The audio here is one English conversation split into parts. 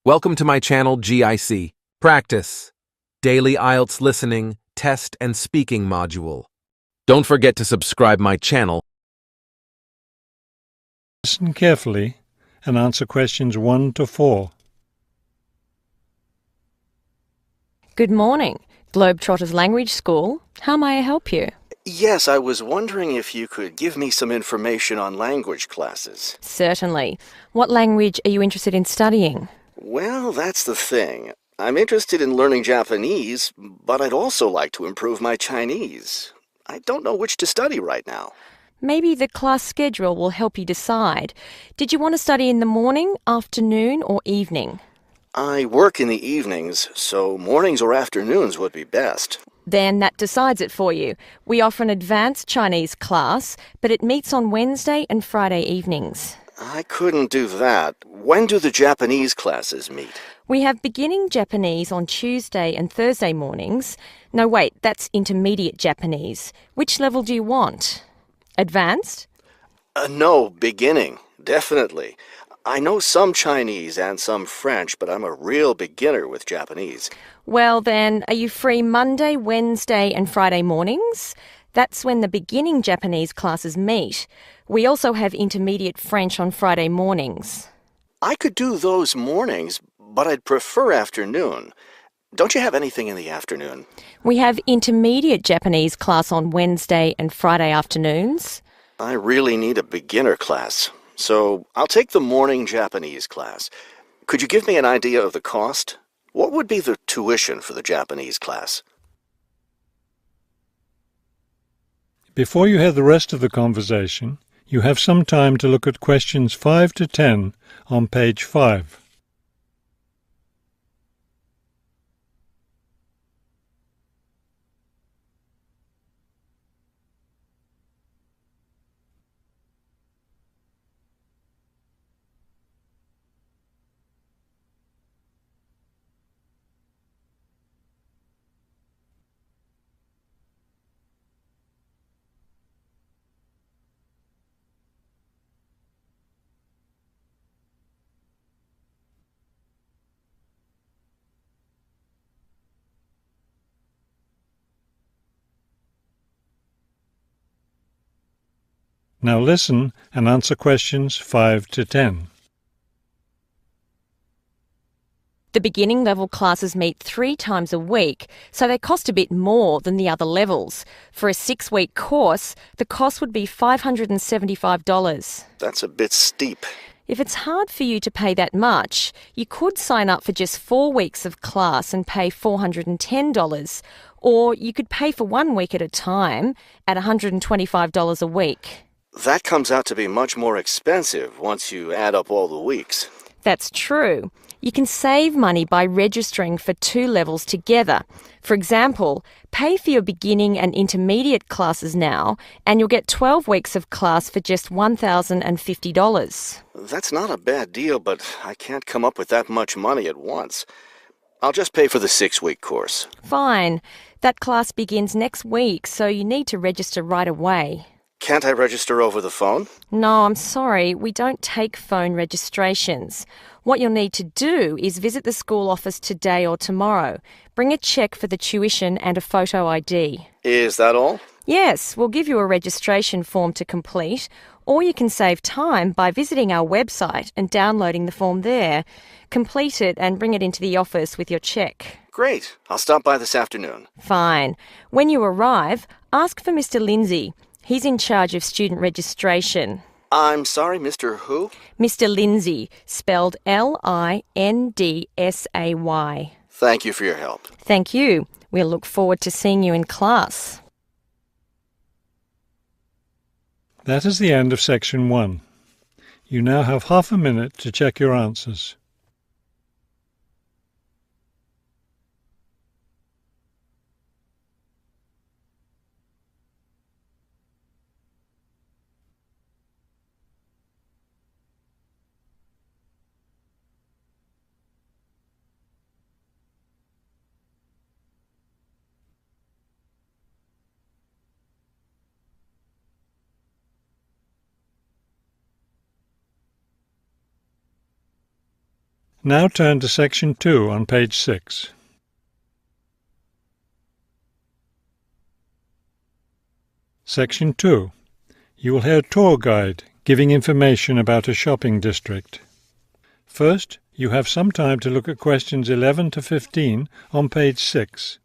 Welcome to my channel GIC. Practice. Daily IELTS Listening, Test and Speaking Module. Don't forget to subscribe my channel. Listen carefully and answer questions 1 to 4. Good morning, Globetrotters Language School. How may I help you? Yes, I was wondering if you could give me some information on language classes. Certainly. What language are you interested in studying? Well, that's the thing. I'm interested in learning Japanese, but I'd also like to improve my Chinese. I don't know which to study right now. Maybe the class schedule will help you decide. Did you want to study in the morning, afternoon, or evening? I work in the evenings, so mornings or afternoons would be best. Then that decides it for you. We offer an advanced Chinese class, but it meets on Wednesday and Friday evenings. I couldn't do that. When do the Japanese classes meet? We have beginning Japanese on Tuesday and Thursday mornings. No, wait, that's intermediate Japanese. Which level do you want? Advanced? No, beginning, definitely. I know some Chinese and some French, but I'm a real beginner with Japanese. Well then, are you free Monday, Wednesday and Friday mornings? That's when the beginning Japanese classes meet. We also have intermediate French on Friday mornings. I could do those mornings, but I'd prefer afternoon. Don't you have anything in the afternoon? We have intermediate Japanese class on Wednesday and Friday afternoons. I really need a beginner class, so I'll take the morning Japanese class. Could you give me an idea of the cost? What would be the tuition for the Japanese class? Before you hear the rest of the conversation, you have some time to look at questions 5 to 10 on page 5. Now listen and answer questions 5 to 10. The beginning level classes meet 3 times a week, so they cost a bit more than the other levels. For a 6-week course, the cost would be $575. That's a bit steep. If it's hard for you to pay that much, you could sign up for just 4 weeks of class and pay $410, or you could pay for 1 week at a time at $125 a week. That comes out to be much more expensive once you add up all the weeks. That's true. You can save money by registering for 2 levels together. For example, pay for your beginning and intermediate classes now, and you'll get 12 weeks of class for just $1,050. That's not a bad deal, but I can't come up with that much money at once. I'll just pay for the 6-week course. Fine. That class begins next week, so you need to register right away. Can't I register over the phone? No, I'm sorry, we don't take phone registrations. What you'll need to do is visit the school office today or tomorrow. Bring a cheque for the tuition and a photo ID. Is that all? Yes, we'll give you a registration form to complete, or you can save time by visiting our website and downloading the form there. Complete it and bring it into the office with your cheque. Great. I'll stop by this afternoon. Fine. When you arrive, ask for Mr. Lindsay. He's in charge of student registration. I'm sorry, Mr. Who? Mr. Lindsay, spelled Lindsay. Thank you for your help. Thank you. We'll look forward to seeing you in class. That is the end of section 1. You now have half a minute to check your answers. Now turn to Section 2 on page 6. Section 2. You will hear a tour guide giving information about a shopping district. First, you have some time to look at questions 11 to 15 on page 6.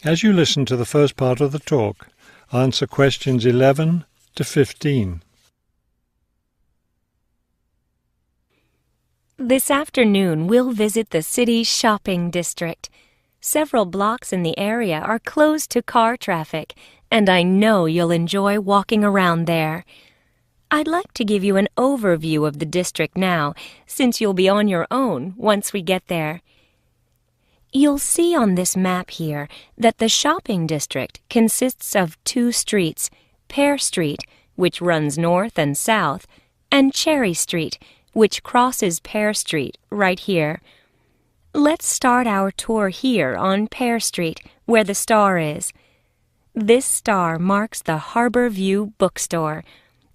As you listen to the first part of the talk, answer questions 11 to 15. This afternoon, we'll visit the city's shopping district. Several blocks in the area are closed to car traffic, and I know you'll enjoy walking around there. I'd like to give you an overview of the district now, since you'll be on your own once we get there. You'll see on this map here that the shopping district consists of two streets, Pear Street, which runs north and south, and Cherry Street, which crosses Pear Street right here. Let's start our tour here on Pear Street, where the star is. This star marks the Harbor View Bookstore.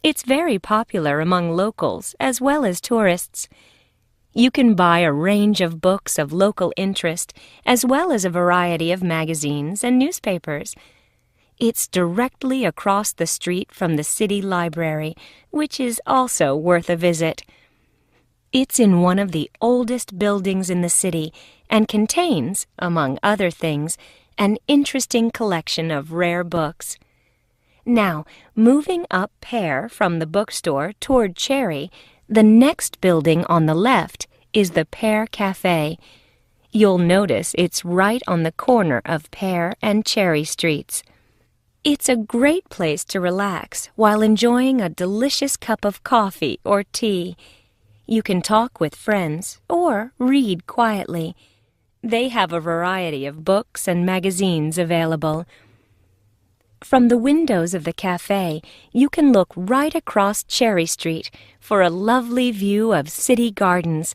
It's very popular among locals as well as tourists. You can buy a range of books of local interest, as well as a variety of magazines and newspapers. It's directly across the street from the city library, which is also worth a visit. It's in one of the oldest buildings in the city and contains, among other things, an interesting collection of rare books. Now, moving up Pear from the bookstore toward Cherry, the next building on the left is the Pear Cafe. You'll notice it's right on the corner of Pear and Cherry Streets. It's a great place to relax while enjoying a delicious cup of coffee or tea. You can talk with friends or read quietly. They have a variety of books and magazines available. From the windows of the cafe, you can look right across Cherry Street for a lovely view of city gardens.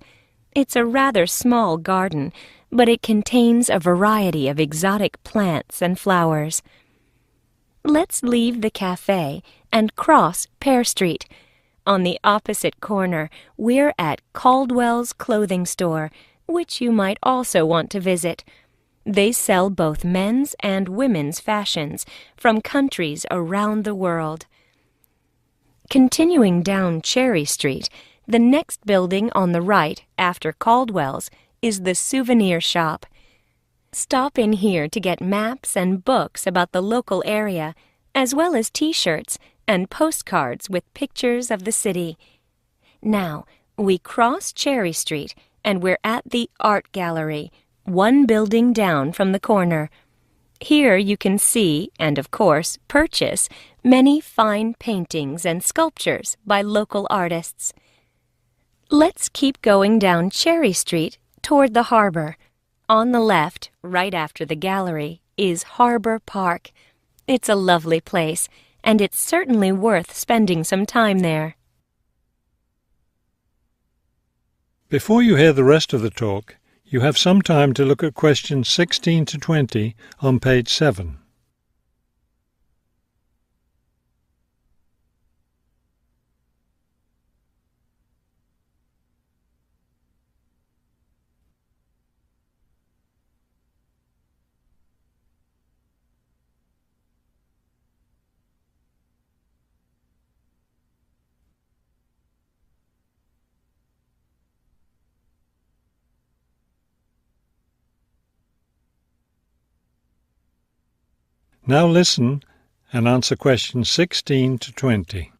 It's a rather small garden, but it contains a variety of exotic plants and flowers. Let's leave the cafe and cross Pear Street. On the opposite corner, we're at Caldwell's Clothing Store, which you might also want to visit. They sell both men's and women's fashions from countries around the world. Continuing down Cherry Street, the next building on the right after Caldwell's is the souvenir shop. Stop in here to get maps and books about the local area, as well as T-shirts and postcards with pictures of the city. Now, we cross Cherry Street and we're at the Art Gallery, one building down from the corner. Here you can see, and of course purchase, many fine paintings and sculptures by local artists. Let's keep going down Cherry Street toward the harbor. On the left, right after the gallery, is Harbor Park. It's a lovely place, and it's certainly worth spending some time there. Before you hear the rest of the talk, you have some time to look at questions 16 to 20 on page 7. Now listen and answer questions 16 to 20.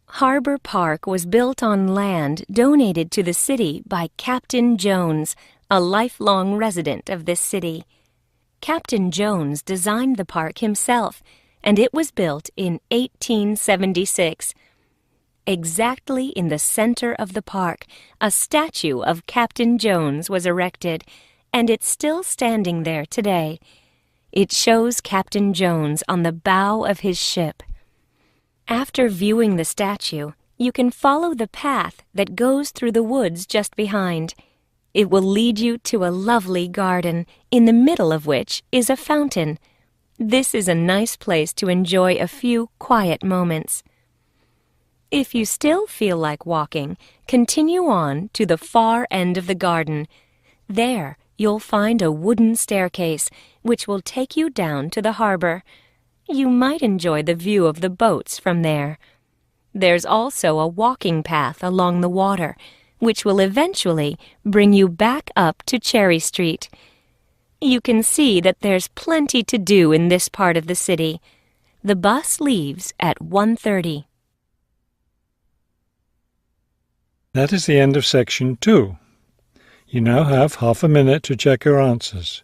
Harbor Park was built on land donated to the city by Captain Jones, a lifelong resident of this city. Captain Jones designed the park himself, and it was built in 1876. Exactly in the center of the park, a statue of Captain Jones was erected, and it's still standing there today. It shows Captain Jones on the bow of his ship. After viewing the statue, you can follow the path that goes through the woods just behind. It will lead you to a lovely garden, in the middle of which is a fountain. This is a nice place to enjoy a few quiet moments. If you still feel like walking, continue on to the far end of the garden. There, you'll find a wooden staircase, which will take you down to the harbor. You might enjoy the view of the boats from there. There's also a walking path along the water, which will eventually bring you back up to Cherry Street. You can see that there's plenty to do in this part of the city. The bus leaves at 1:30. That is the end of section 2. You now have half a minute to check your answers.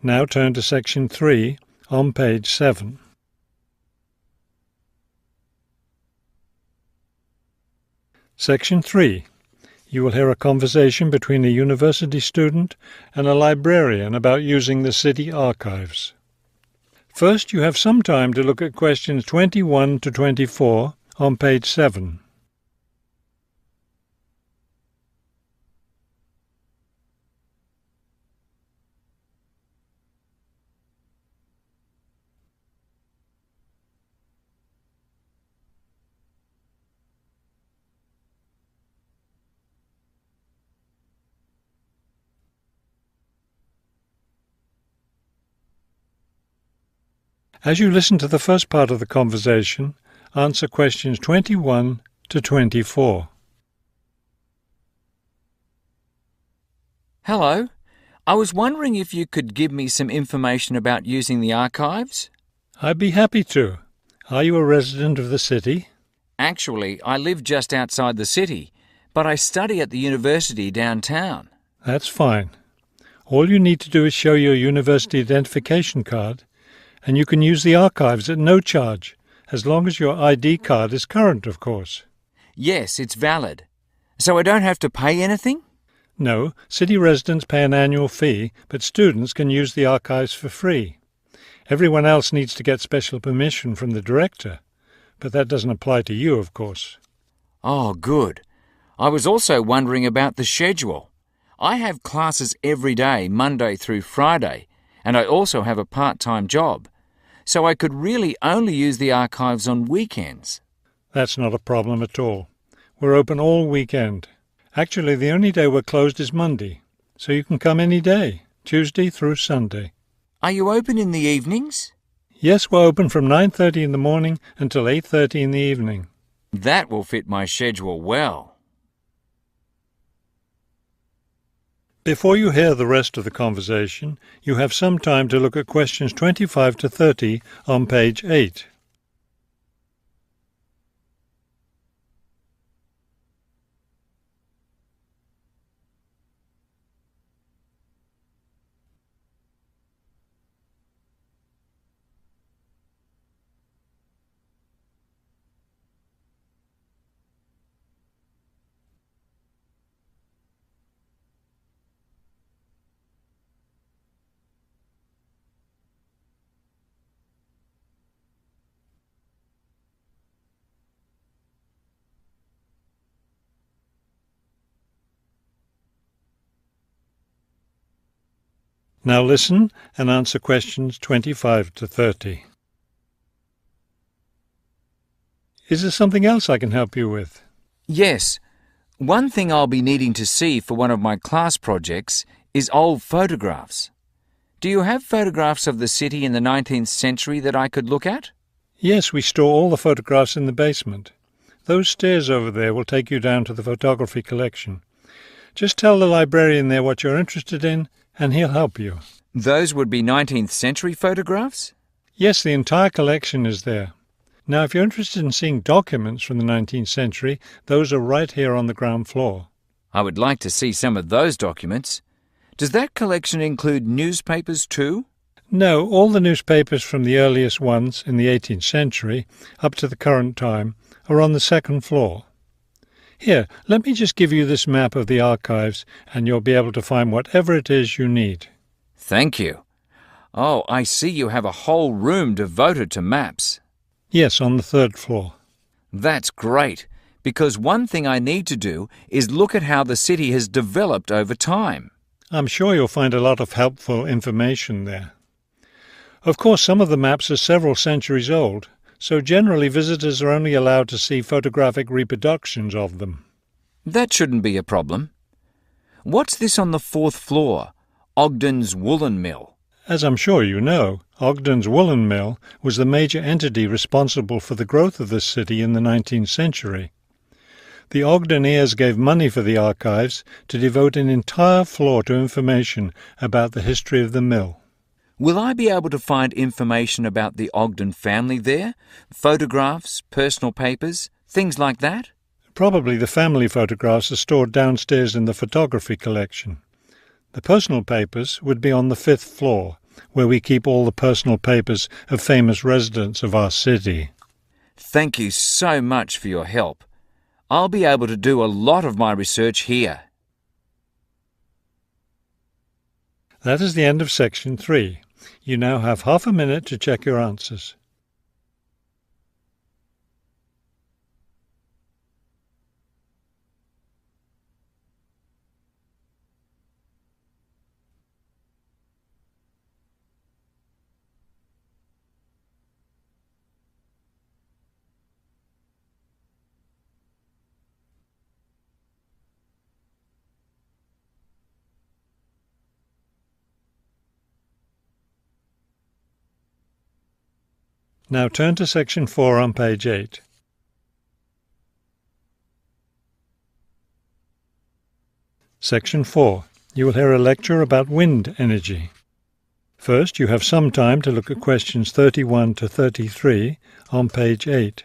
Now turn to section 3 on page 7. Section 3. You will hear a conversation between a university student and a librarian about using the city archives. First, you have some time to look at questions 21 to 24 on page 7. As you listen to the first part of the conversation, answer questions 21 to 24. Hello. I was wondering if you could give me some information about using the archives? I'd be happy to. Are you a resident of the city? Actually, I live just outside the city, but I study at the university downtown. That's fine. All you need to do is show your university identification card, and you can use the archives at no charge, as long as your ID card is current, of course. Yes, it's valid. So I don't have to pay anything? No, city residents pay an annual fee, but students can use the archives for free. Everyone else needs to get special permission from the director, but that doesn't apply to you, of course. Oh, good. I was also wondering about the schedule. I have classes every day, Monday through Friday, and I also have a part-time job, so I could really only use the archives on weekends. That's not a problem at all. We're open all weekend. Actually, the only day we're closed is Monday, so you can come any day, Tuesday through Sunday. Are you open in the evenings? Yes, we're open from 9:30 in the morning until 8:30 in the evening. That will fit my schedule well. Before you hear the rest of the conversation, you have some time to look at questions 25 to 30 on page 8. Now listen and answer questions 25 to 30. Is there something else I can help you with? Yes. One thing I'll be needing to see for one of my class projects is old photographs. Do you have photographs of the city in the 19th century that I could look at? Yes, we store all the photographs in the basement. Those stairs over there will take you down to the photography collection. Just tell the librarian there what you're interested in, and he'll help you. Those would be 19th century photographs? Yes, the entire collection is there. Now, if you're interested in seeing documents from the 19th century, those are right here on the ground floor. I would like to see some of those documents. Does that collection include newspapers too? No, all the newspapers from the earliest ones in the 18th century up to the current time are on the second floor. Here, let me just give you this map of the archives and you'll be able to find whatever it is you need. Thank you. Oh, I see you have a whole room devoted to maps. Yes, on the third floor. That's great, because one thing I need to do is look at how the city has developed over time. I'm sure you'll find a lot of helpful information there. Of course, some of the maps are several centuries old, so generally visitors are only allowed to see photographic reproductions of them. That shouldn't be a problem. What's this on the fourth floor? Ogden's Woolen Mill. As I'm sure you know, Ogden's Woolen Mill was the major entity responsible for the growth of this city in the 19th century. The Ogdeniers gave money for the archives to devote an entire floor to information about the history of the mill. Will I be able to find information about the Ogden family there? Photographs, personal papers, things like that? Probably the family photographs are stored downstairs in the photography collection. The personal papers would be on the fifth floor, where we keep all the personal papers of famous residents of our city. Thank you so much for your help. I'll be able to do a lot of my research here. That is the end of section 3. You now have half a minute to check your answers. Now turn to section 4 on page 8. Section 4. You will hear a lecture about wind energy. First, you have some time to look at questions 31 to 33 on page 8.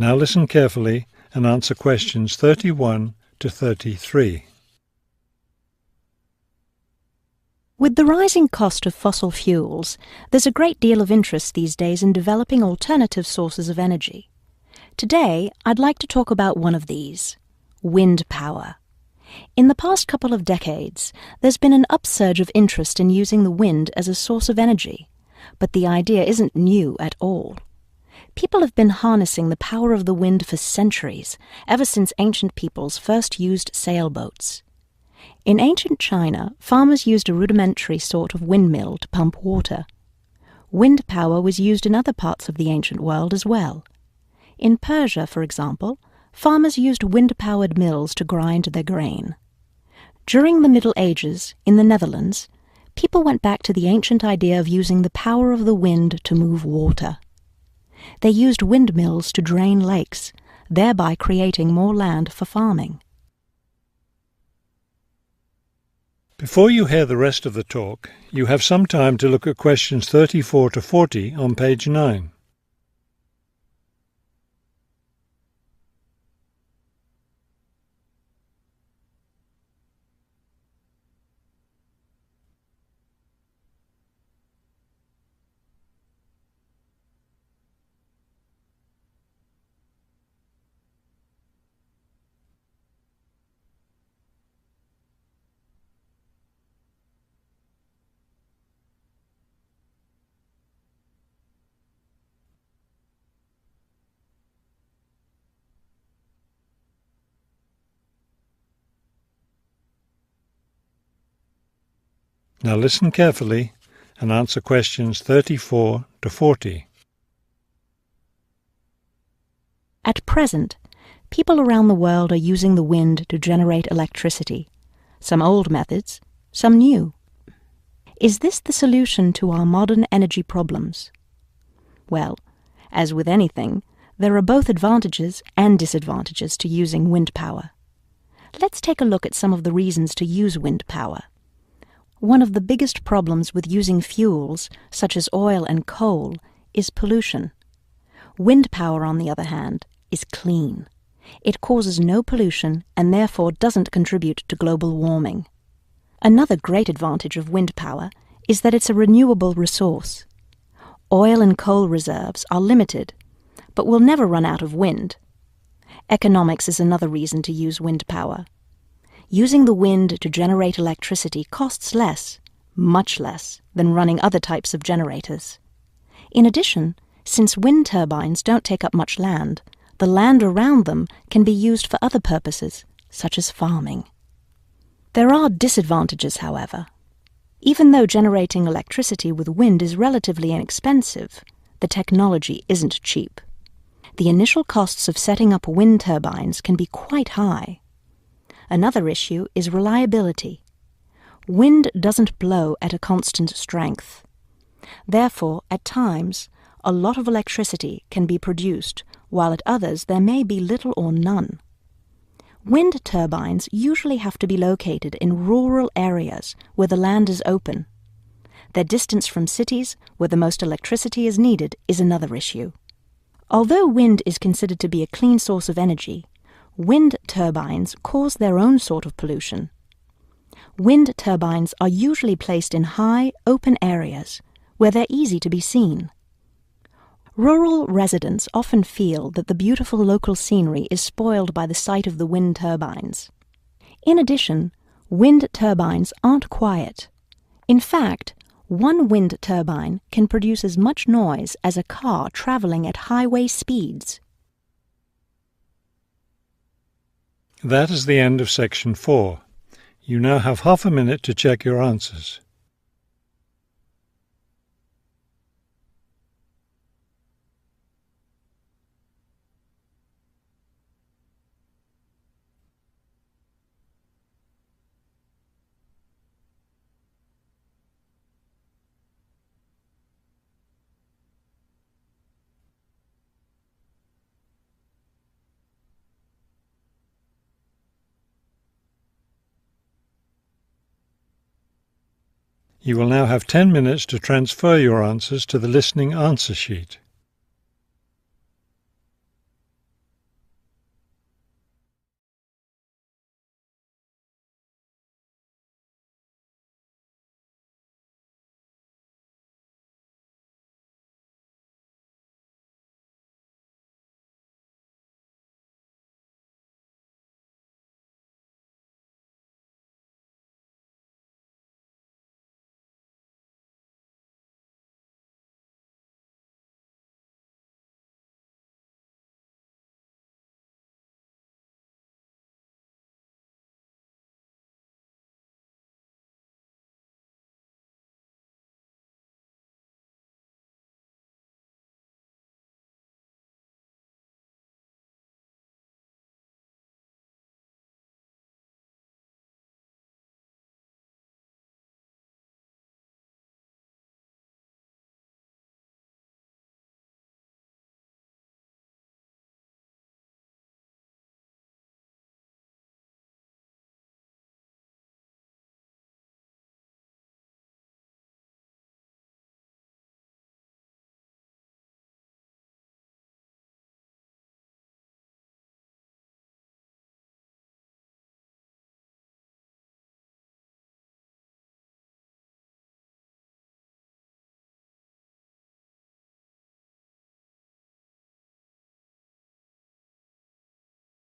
Now listen carefully and answer questions 31 to 33. With the rising cost of fossil fuels, there's a great deal of interest these days in developing alternative sources of energy. Today, I'd like to talk about one of these, wind power. In the past couple of decades, there's been an upsurge of interest in using the wind as a source of energy, but the idea isn't new at all. People have been harnessing the power of the wind for centuries, ever since ancient peoples first used sailboats. In ancient China, farmers used a rudimentary sort of windmill to pump water. Wind power was used in other parts of the ancient world as well. In Persia, for example, farmers used wind-powered mills to grind their grain. During the Middle Ages, in the Netherlands, people went back to the ancient idea of using the power of the wind to move water. They used windmills to drain lakes, thereby creating more land for farming. Before you hear the rest of the talk, you have some time to look at questions 34 to 40 on page 9. Now listen carefully and answer questions 34 to 40. At present, people around the world are using the wind to generate electricity, some old methods, some new. Is this the solution to our modern energy problems? Well, as with anything, there are both advantages and disadvantages to using wind power. Let's take a look at some of the reasons to use wind power. One of the biggest problems with using fuels, such as oil and coal, is pollution. Wind power, on the other hand, is clean. It causes no pollution and therefore doesn't contribute to global warming. Another great advantage of wind power is that it's a renewable resource. Oil and coal reserves are limited, but will never run out of wind. Economics is another reason to use wind power. Using the wind to generate electricity costs less, much less, than running other types of generators. In addition, since wind turbines don't take up much land, the land around them can be used for other purposes, such as farming. There are disadvantages, however. Even though generating electricity with wind is relatively inexpensive, the technology isn't cheap. The initial costs of setting up wind turbines can be quite high. Another issue is reliability. Wind doesn't blow at a constant strength. Therefore, at times, a lot of electricity can be produced, while at others there may be little or none. Wind turbines usually have to be located in rural areas where the land is open. Their distance from cities, where the most electricity is needed, is another issue. Although wind is considered to be a clean source of energy, wind turbines cause their own sort of pollution. Wind turbines are usually placed in high, open areas where they're easy to be seen. Rural residents often feel that the beautiful local scenery is spoiled by the sight of the wind turbines. In addition, wind turbines aren't quiet. In fact, one wind turbine can produce as much noise as a car traveling at highway speeds. That is the end of section 4. You now have half a minute to check your answers. You will now have 10 minutes to transfer your answers to the listening answer sheet.